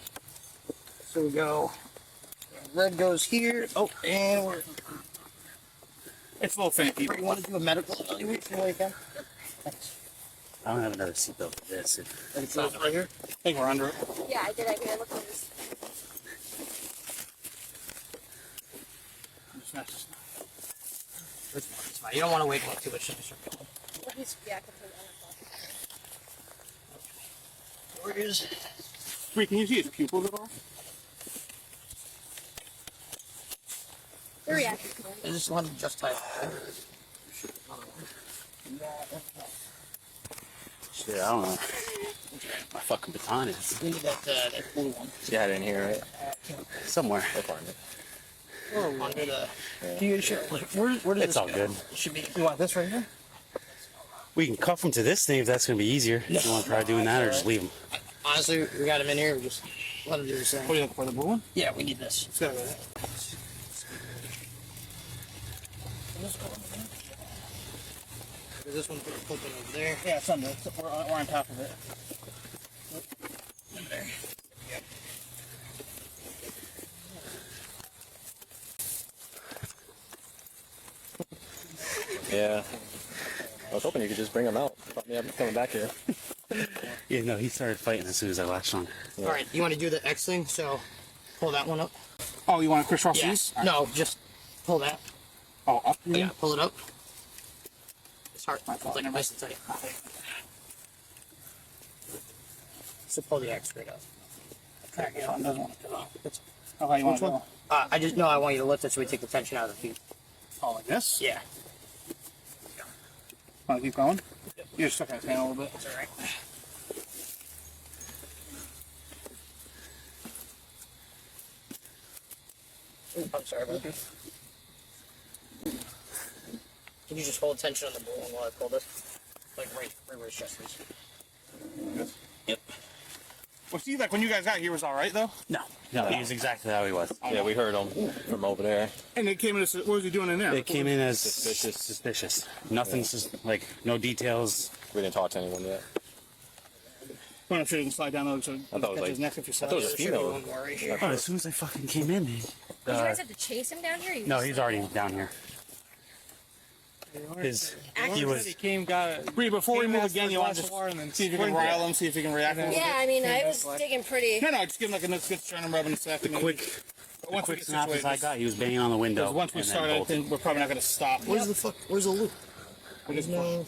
So we go. Red goes here. Oh, and we're. It's a little finicky. You want to do a medical evaluation while you can? Thanks. I don't have another seatbelt for this. It's not right here. I think we're under it. Yeah, I did. I mean, I looked at this. It's fine. You don't want to wake him up too much. Yeah, completely. Where is? Wait, can you see his pupils at all? They're reacting. I just want to just type. Shit, I don't know. My fucking baton is. We need that blue one. You had it in here, right? Somewhere. We'll find it. Under the. You should. Where does It's this all go? good. It should be. You want this right here? We can cuff him to this thing if that's going to be easier. You want to try doing that or just leave him? Honestly, we got him in here. We just let him do his thing. What are you looking for, the blue one? Yeah, we need this. Let's go with it. This one's flipping over there. Yeah, it's under. We're on top of it. There. Yep. Yeah. I was hoping you could just bring him out. Thought me I'm coming back here. Yeah, no, he started fighting as soon as I latched on. Yeah. All right, you want to do the X thing? So pull that one up. Oh, you want to crisscross Yeah. these? No, just pull that. Oh, up? Yeah, pull it up. It's hard. It's like nice and tight. So pull the X straight up. Okay, yeah, doesn't want to go. It's, Oh, how you want which to one? go? I just know I want you to lift it so we take the tension out of the feet. Oh, like this? Yeah. Want to keep going? Yep. You're stuck in his hand a little bit. That's alright. I'm sorry about that. Can you just hold tension on the balloon while I pull this? Like right where his chest is. Yep. Well, see, like when you guys got here, was all right though. No, he was exactly how he was. Yeah, we heard him from over there. And it came in. What was he doing in there? It came in as suspicious. Nothing's just like no details. We didn't talk to anyone yet. Well, I'm sure you can slide down those. I thought it was like, his neck if you I thought it was a female. Oh, as soon as I fucking came in, Did you guys have to chase him down here? no, he's already down here. He came, got Bree, before we move again, you want to just see if you can rile him, see if he can react. Yeah, I mean, I was digging pretty. No, just give him like a nice good sternum rub in a second. Quick synopsis I got, he was banging on the window. Once we start, I think we're probably not going to stop. Where's the fuck? Where's the loop? There's no.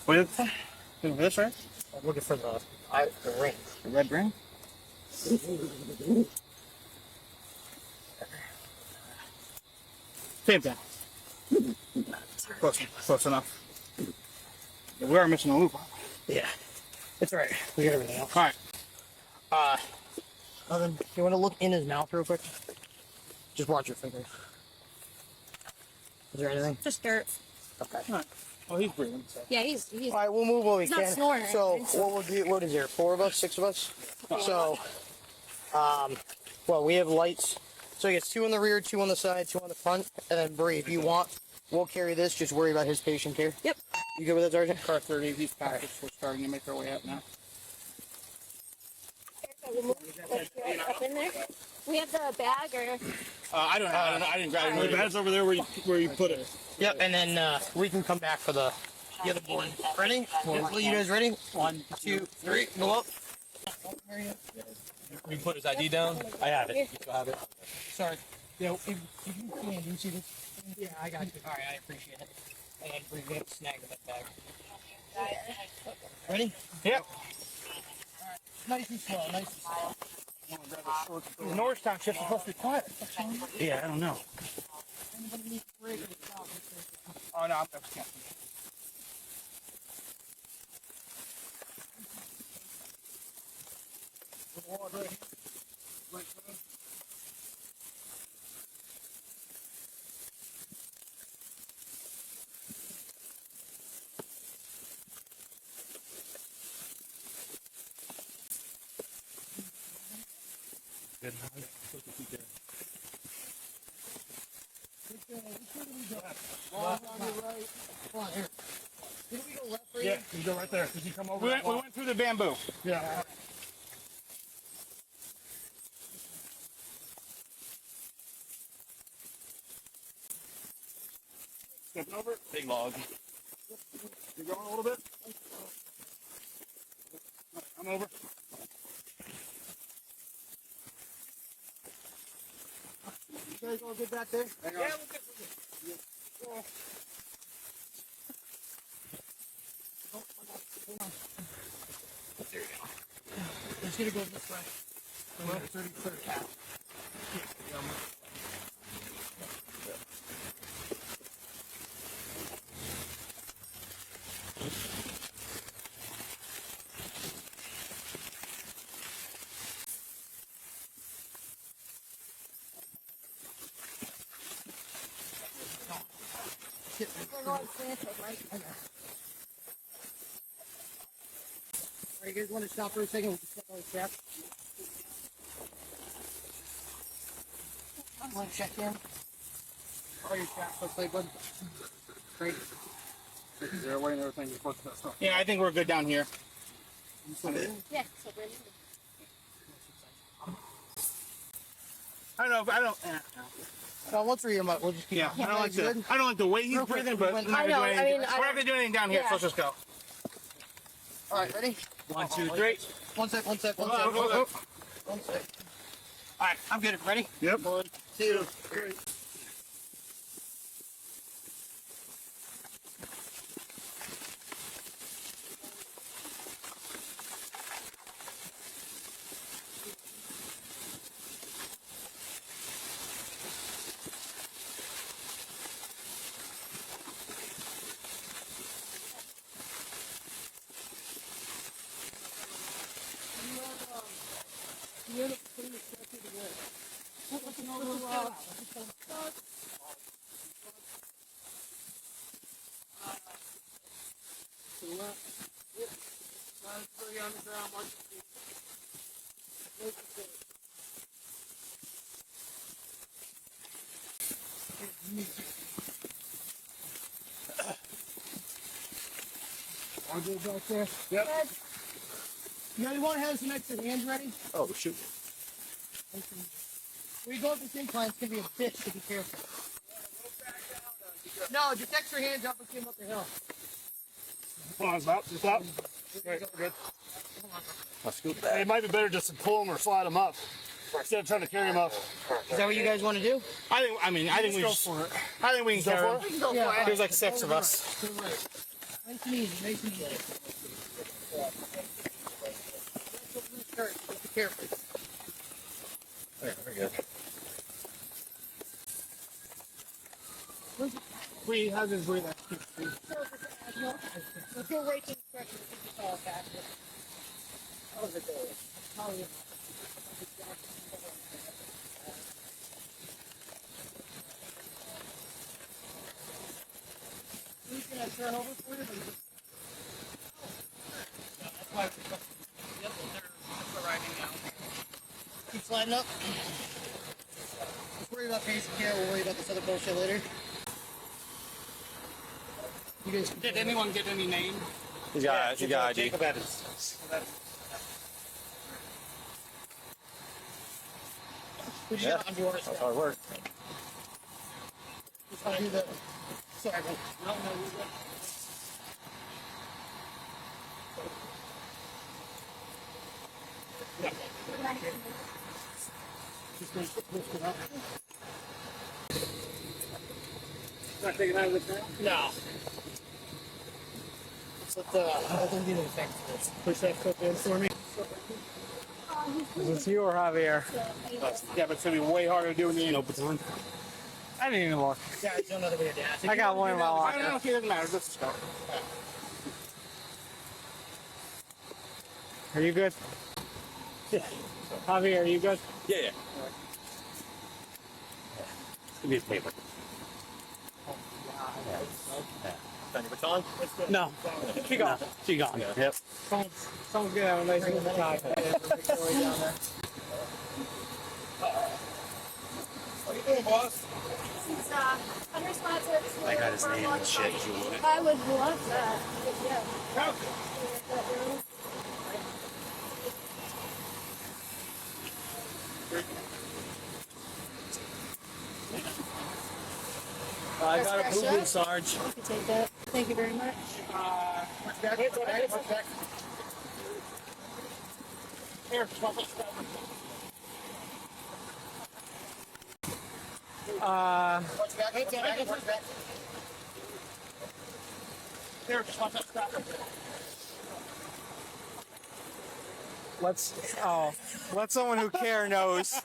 Where's this, right? I'm looking for the ring. The red ring? Same thing. Close enough. Yeah, we are missing a loop. Yeah. It's alright. We got everything else. Alright. Then you want to look in his mouth real quick? Just watch your fingers. Is there anything? Just dirt. Okay. Alright. Oh, he's breathing. So. Yeah, he's. Alright, we'll move what we He's can. not snoring. So, what we'll do, what is there, 4 of us, 6 of us? So, well, we have lights. So, he gets 2 on the rear, 2 on the side, 2 on the front, and then Bree, if you want, we'll carry this, just worry about his patient care. Yep. You good with that, Sergeant? Car 30, these packets, we're starting to make our way up now. Up in there. We have the bag, or I don't know. I didn't grab it. The bag's over there where you put it. Yep, and then we can come back for the other board. Ready? You guys ready? 1, 2, 3, go up. We put his ID down. I have it. You have it. Sorry. Yeah, if you can, do you see this? Yeah, I got you. Alright, I appreciate it. And we're going to snag that bag. Ready? Yep. Alright, nice and slow, nice and slow. The Norwich Township's supposed to be quiet. Yeah, I don't know. Oh, no, I'm just Good. Yeah, you go right there. Did you come over? We went through the bamboo. Yeah. Stepping over. Big log. You going a little bit? I'm over. You guys all good back there? Hang on. Yeah, we're good. Yeah. There you go. It's gonna go this way. 33rd cap. Alright, you guys want to stop for a second? We'll just step on the strap. Want to check in? All your straps look like bud. Great. Is there a way and everything to put that stuff? Yeah, I think we're good down here. yeah. So we're I don't know. No, once we're here, we'll just keep. Yeah, I don't like the way he's breathing, but we're not gonna do anything down here. So let's just go. All right, ready? 1, 2, 3. One sec. One sec. All right, I'm good. Ready? Yep. 1, 2, 3. I'll go back there. Yep. You guys want to have some extra hands ready? Oh, shoot. We go up this incline, it's going to be a bitch, so be careful. No, just extra hands up and came up the hill. Come on, stop. Just stop. Right, good. I'll scoot back. It might be better just to pull him or slide him up instead of trying to carry him up. Is that what you guys want to do? I think we go just for it. I think we can go for it. We can go for it. There's like 6 of us. Nice and easy, nice and easy. Be careful. There, we're good. Breathe. How's his breathing? Let's go right to the pressure. How's it going? How are you? Can I turn over for you? Keep sliding up. Let's worry about basic care. We'll worry about this other bullshit later. You guys, Did anyone get any name? You got ID. Jacob Evans. Yeah, that's how it works. Just want to do the. Sorry, man. No, you're good. Just going to lift it up. Not taking out of the car? No. Let's let them do the thing. Push that foot in for me. Is this you or Javier? Yeah, but it's going to be way harder to do in the baton. I didn't even look. Yeah, there's another way to dance. I got one in my I don't locker. know if it doesn't matter. Let's go. Are you good? Yeah. Javier, are you good? Yeah, yeah. Give me his paper. On your baton? No. She gone. She gone. Yeah. Yep. Someone's gonna have a nice little time. Down there. I got his name and shit. If you want it. I would love that. Yeah. I got a boo-boo, Sarge. You can take that. Thank you very much. What's back? What's back? Here, What's back? What's back? here, stop. Let someone who care knows.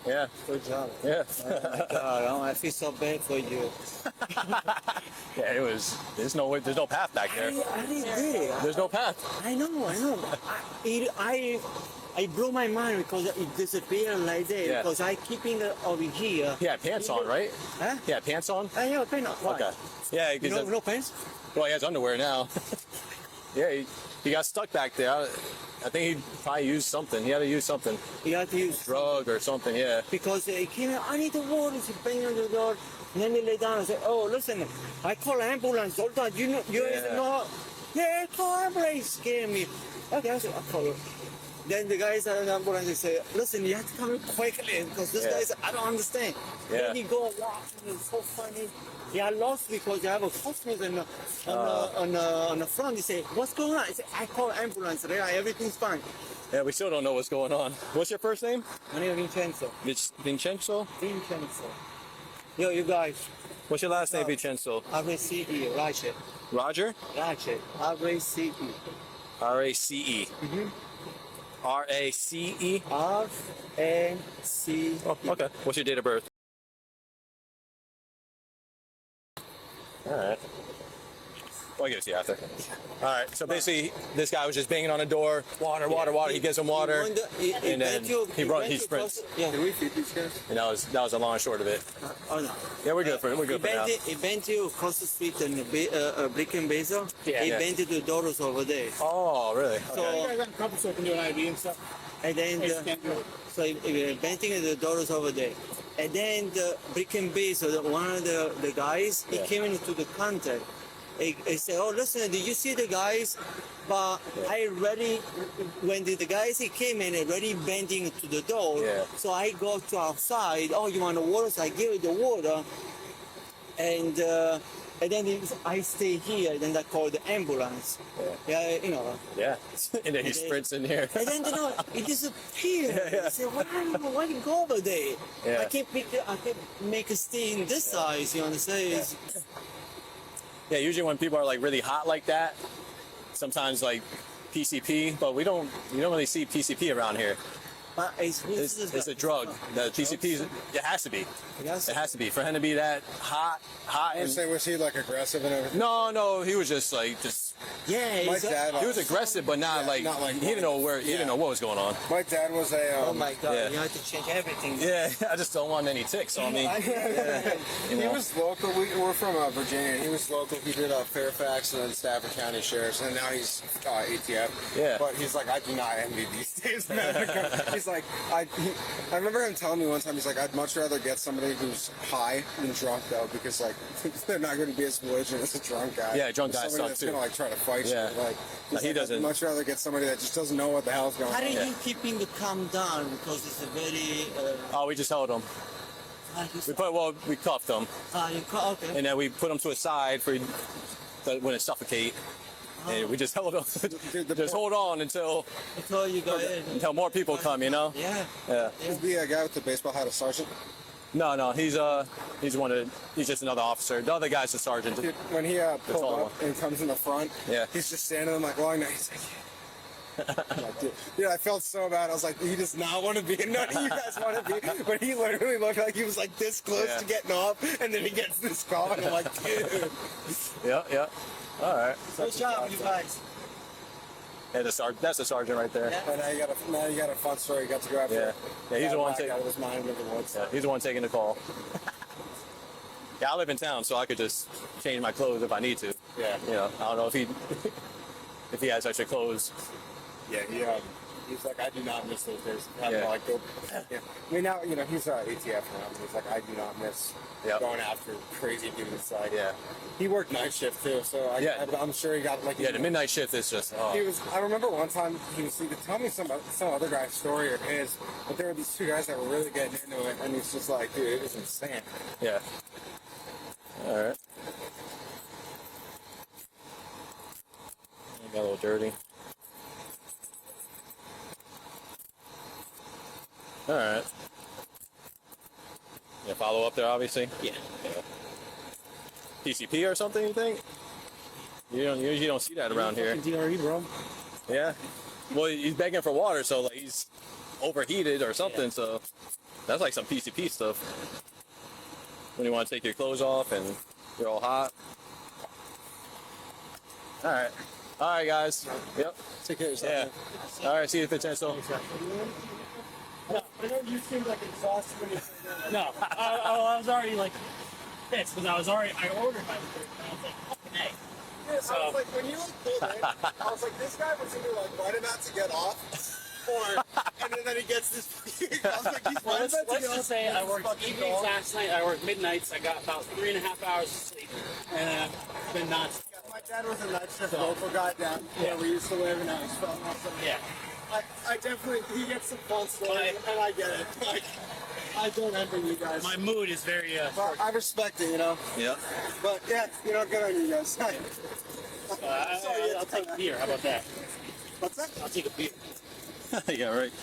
Yeah. Good job. Yeah. God, I feel so bad for you. Yeah, it was. There's no path back there. I didn't get it. There's no path. I know. I blew my mind because it disappeared like that. Yeah. Because I keeping it over here. He had pants on, right? Huh? He had pants on? I have a pen on. Why? Okay. Yeah, No pants? well, he has underwear now. Yeah, he got stuck back there. I think he probably used something. He had to use something. He had to use drug or something, yeah. Because he came in, I need the water. He bang on the door. And then he lay down and said, oh, listen, I call ambulance. Hold on, you know, know. Yeah, call ambulance. Scare me. Okay, I said, I'll call it. Then the guys at the ambulance, they say, listen, you have to come in quickly because this guy said, I don't understand. Yeah. Then he go walking, it's so funny. Yeah, I lost because they have a customer on the front. They say, what's going on? I say, I call ambulance. Yeah, everything's fine. Yeah, we still don't know what's going on. What's your first name? My name is Vincenzo. It's Vincenzo? Vincenzo. Yo, you guys. What's your last name, Vincenzo? R-A-C-E, Roger. Roger? Roger. R-A-C-E. R-A-C-E. Mm-hmm. R-A-C-E? R-A-C-E. Oh, okay. What's your date of birth? All right. Well, I'll give it to you after. All right. So basically, this guy was just banging on the door. Water, water, water. He gets some water, and then he sprints. Yeah. Can we feed these guys? And that was a long and short of it. Oh no. Yeah, we're good for it. We're good for now. He bent you across the street in the Brick and Basil. Yeah. He Yeah. bent the doors over there. Oh, really? So, You guys got a couple so I can do an IV and stuff. and then so he benting the doors over there. And then the Brick and Basil, one of the guys, he came into the contact. He said, "Oh, listen, did you see the guys? But I already, when the guys he came in, already bending to the door. Yeah. So I go to outside. Oh, you want the water? So I give it the water, and then I stay here. Then I call the ambulance. Yeah, you know. Yeah. And then he sprints in here. And then he disappeared. I said, why you go over there? Yeah. I can't make a stay in this size. You understand? Yeah, usually when people are like really hot like that, sometimes like PCP, but you don't really see PCP around here. But It's a drug. The PCP, it has to be. It has to be. For him to be that hot. I say, was he like aggressive and everything? No, he was just like, yeah, my dad, he was aggressive, but not like he didn't know he didn't know what was going on. My dad was a. Oh my God! Yeah. You have to change everything. Yeah, I just don't want any ticks on me. He was local. We're from Virginia. He was local. He did Fairfax and then Stafford County Sheriff's, and now he's ATF. Yeah. But he's like, I do not envy these days, man. He's like, I remember him telling me one time, he's like, I'd much rather get somebody who's high than drunk though, because like they're not going to be as belligerent as a drunk guy. Yeah, drunk guys somebody suck that's too. Gonna like try to fight Yeah. you. Like he doesn't. I'd much rather get somebody that just doesn't know what the hell's going How on. do you keeping the calm down? Because it's a very. Oh, we just held him. We cuffed him, Okay. and then we put him to a side for when it suffocate. And we just held him. Just hold on until you go in. Until more people come, you know. Yeah. Yeah. Is the guy with the baseball hat a sergeant? No, he's just another officer. The other guy's a sergeant. Dude, when he pulls up and comes in the front, he's just standing there like, long night. He's like, dude, I felt so bad. I was like, he does not want to be. None of you guys want to be. But he literally looked like he was like this close to getting off, and then he gets this call, and I'm like, dude. Yeah. All right. Good job, you guys. Yeah, that's the sergeant right there. And now you got a fun story. You got to go after. Yeah, he's the one taking. Out of his mind in the woods. Yeah, he's the one taking the call. Yeah, I live in town, so I could just change my clothes if I need to. Yeah. You know, I don't know if he has extra clothes. Yeah, he's like, I do not miss those days. Yeah. Like, I mean, now, he's ATF now. He's like, I do not miss going after crazy dudes. Like, he worked night shift too, so I'm sure he got like. Yeah, the midnight shift is just. Oh. I remember one time he could tell me some other guy's story or his, but there were these two guys that were really getting into it, and he's just like, dude, it was insane. Yeah. All right. Got a little dirty. All right. Yeah, follow up there, obviously. Yeah. PCP or something, you think? You usually don't see that around here. DRE, bro. Yeah. Well, he's begging for water, so like he's overheated or something. So that's like some PCP stuff. When you want to take your clothes off and you're all hot. All right, guys. Yep. Take care of yourself. Yeah. All right. See you at Vincenzo. No, I know you seemed like exhausted when you said that. No, I was already like pissed because I ordered my food and I was like, fucking A. Yeah, so I was like, when you pulled in, I was like, this guy was either like running out to get off, and then he gets this. I was like, he's running out to Let's get off. just say I worked evenings last night. I worked midnights. I got about 3.5 hours of sleep, and I've been nonstop. My dad was a night shift local guy down where we used to live, and I was from. Yeah. I definitely, he gets some fun stories, and I get it. Like, I don't envy you guys. My mood is very. But I respect it, Yeah. But yeah, good on you guys. I'll take a beer. How about that? What's that? I'll take a beer. Yeah, right.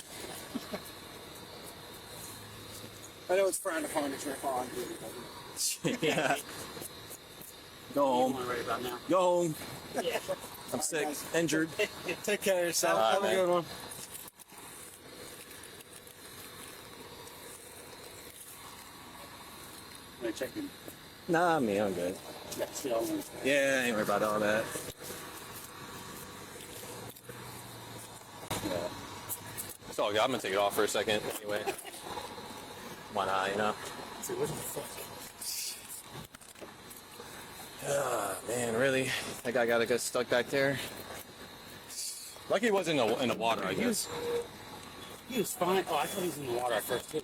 I know it's frowned upon to drink on. Yeah. Go home. Right about now. Go home. Yeah. I'm sick, injured. Take care of yourself. All right, Have a man. good one. I check in. Nah, me, I'm good. Yeah, still. Yeah, I ain't worried about all that. Yeah. It's all good. I'm gonna take it off for a second anyway. Why not, you know? So what the fuck? Ah, man, really? That guy got stuck back there? Lucky he wasn't in the water, I guess. He was fine. Oh, I thought he was in the water at first, too.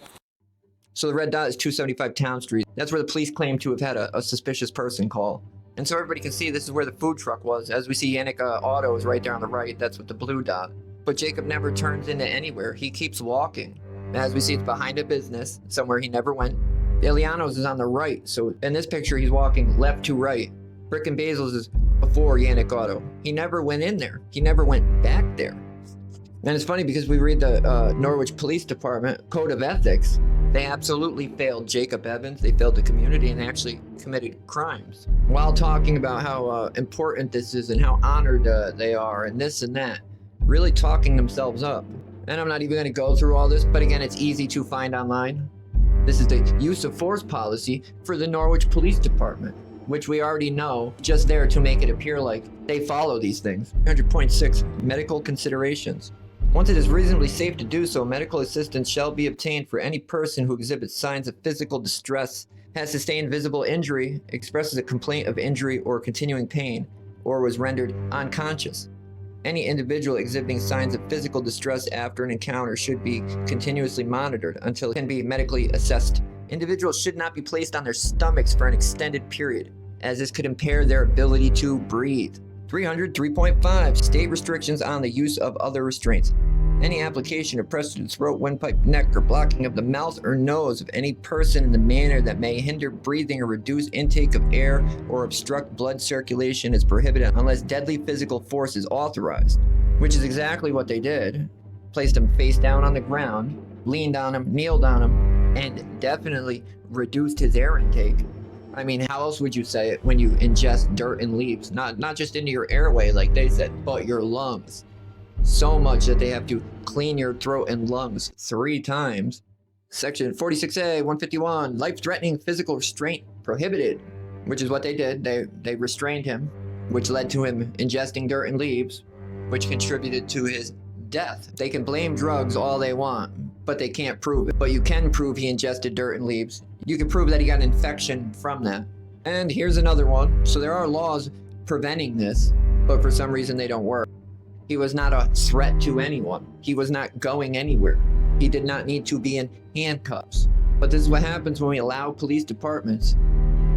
So the red dot is 275 Town Street. That's where the police claim to have had a suspicious person call. And so everybody can see this is where the food truck was. As we see, Yannick Auto is right there on the right. That's with the blue dot. But Jacob never turns into anywhere. He keeps walking. And as we see, it's behind a business, somewhere he never went. Illianos is on the right. So in this picture, he's walking left to right. Brick and Basil's is before Yannick Auto. He never went in there. He never went back there. And it's funny because we read the Norwich Police Department Code of Ethics. They absolutely failed Jacob Evans. They failed the community and actually committed crimes. While talking about how important this is and how honored they are and this and that, really talking themselves up. And I'm not even going to go through all this, but again, it's easy to find online. This is the use of force policy for the Norwich Police Department, which we already know, just there to make it appear like they follow these things. 100.6 medical considerations. Once it is reasonably safe to do so, medical assistance shall be obtained for any person who exhibits signs of physical distress, has sustained visible injury, expresses a complaint of injury or continuing pain, or was rendered unconscious. Any individual exhibiting signs of physical distress after an encounter should be continuously monitored until it can be medically assessed. Individuals should not be placed on their stomachs for an extended period, as this could impair their ability to breathe. 303.5 State restrictions on the use of other restraints. Any application of pressure to the throat, windpipe, neck, or blocking of the mouth or nose of any person in the manner that may hinder breathing or reduce intake of air or obstruct blood circulation is prohibited unless deadly physical force is authorized, which is exactly what they did. Placed him face down on the ground, leaned on him, kneeled on him, and definitely reduced his air intake. I mean, how else would you say it when you ingest dirt and leaves? Not just into your airway like they said, but your lungs. So much that they have to clean your throat and lungs 3 times. Section 46A, 151, life-threatening physical restraint prohibited, which is what they did. They restrained him, which led to him ingesting dirt and leaves, which contributed to his death. They can blame drugs all they want, but they can't prove it. But you can prove he ingested dirt and leaves. You can prove that he got an infection from that. And here's another one. So there are laws preventing this, but for some reason they don't work. He was not a threat to anyone. He was not going anywhere. He did not need to be in handcuffs. But this is what happens when we allow police departments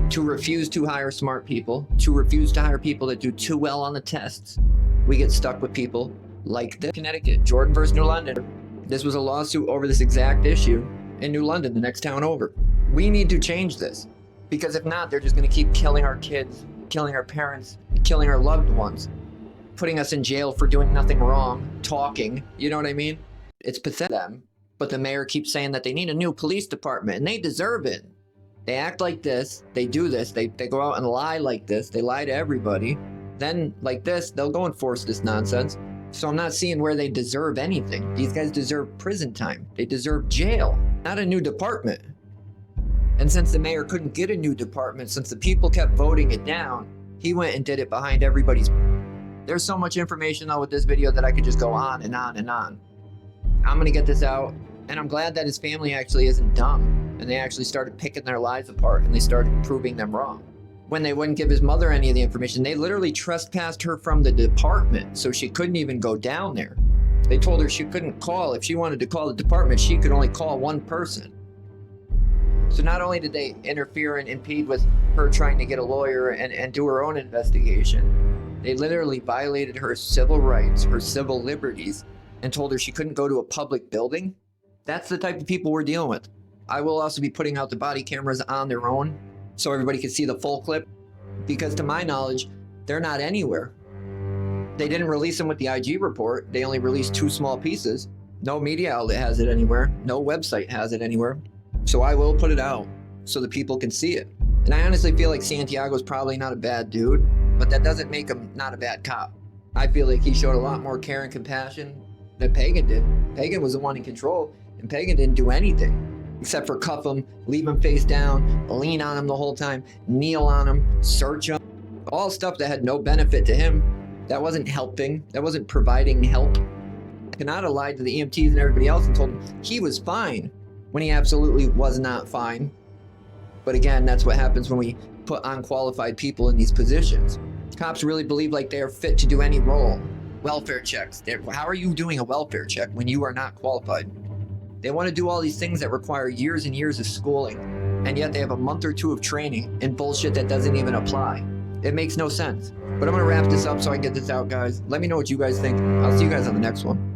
to refuse to hire smart people, to refuse to hire people that do too well on the tests. We get stuck with people like this. Connecticut, Jordan versus New London. This was a lawsuit over this exact issue in New London, the next town over. We need to change this, because if not, they're just going to keep killing our kids, killing our parents, killing our loved ones, putting us in jail for doing nothing wrong, talking, you know what I mean? It's pathetic them, but the mayor keeps saying that they need a new police department, and they deserve it. They act like this, they do this, they go out and lie like this, they lie to everybody. Then, like this, they'll go enforce this nonsense. So I'm not seeing where they deserve anything. These guys deserve prison time. They deserve jail, not a new department. And since the mayor couldn't get a new department, since the people kept voting it down, he went and did it behind everybody's. There's so much information though with this video that I could just go on and on and on. I'm gonna get this out, and I'm glad that his family actually isn't dumb, and they actually started picking their lives apart, and they started proving them wrong. When they wouldn't give his mother any of the information, they literally trespassed her from the department, so she couldn't even go down there. They told her she couldn't call. If she wanted to call the department, she could only call one person. So not only did they interfere and impede with her trying to get a lawyer and do her own investigation, they literally violated her civil rights, her civil liberties, and told her she couldn't go to a public building. That's the type of people we're dealing with. I will also be putting out the body cameras on their own so everybody can see the full clip, because to my knowledge, they're not anywhere. They didn't release them with the IG report. They only released 2 small pieces. No media outlet has it anywhere. No website has it anywhere. So I will put it out so the people can see it. And I honestly feel like Santiago's probably not a bad dude, but that doesn't make him not a bad cop. I feel like he showed a lot more care and compassion than Pagan did. Pagan was the one in control, and Pagan didn't do anything. except for cuff him, leave him face down, lean on him the whole time, kneel on him, search him. All stuff that had no benefit to him. That wasn't helping. That wasn't providing help. Canata lied to the EMTs and everybody else and told them he was fine when he absolutely was not fine. But again, that's what happens when we put unqualified people in these positions. Cops really believe like they are fit to do any role. Welfare checks. How are you doing a welfare check when you are not qualified? They want to do all these things that require years and years of schooling, and yet they have a month or two of training in bullshit that doesn't even apply. It makes no sense. But I'm going to wrap this up so I can get this out, guys. Let me know what you guys think. I'll see you guys on the next one.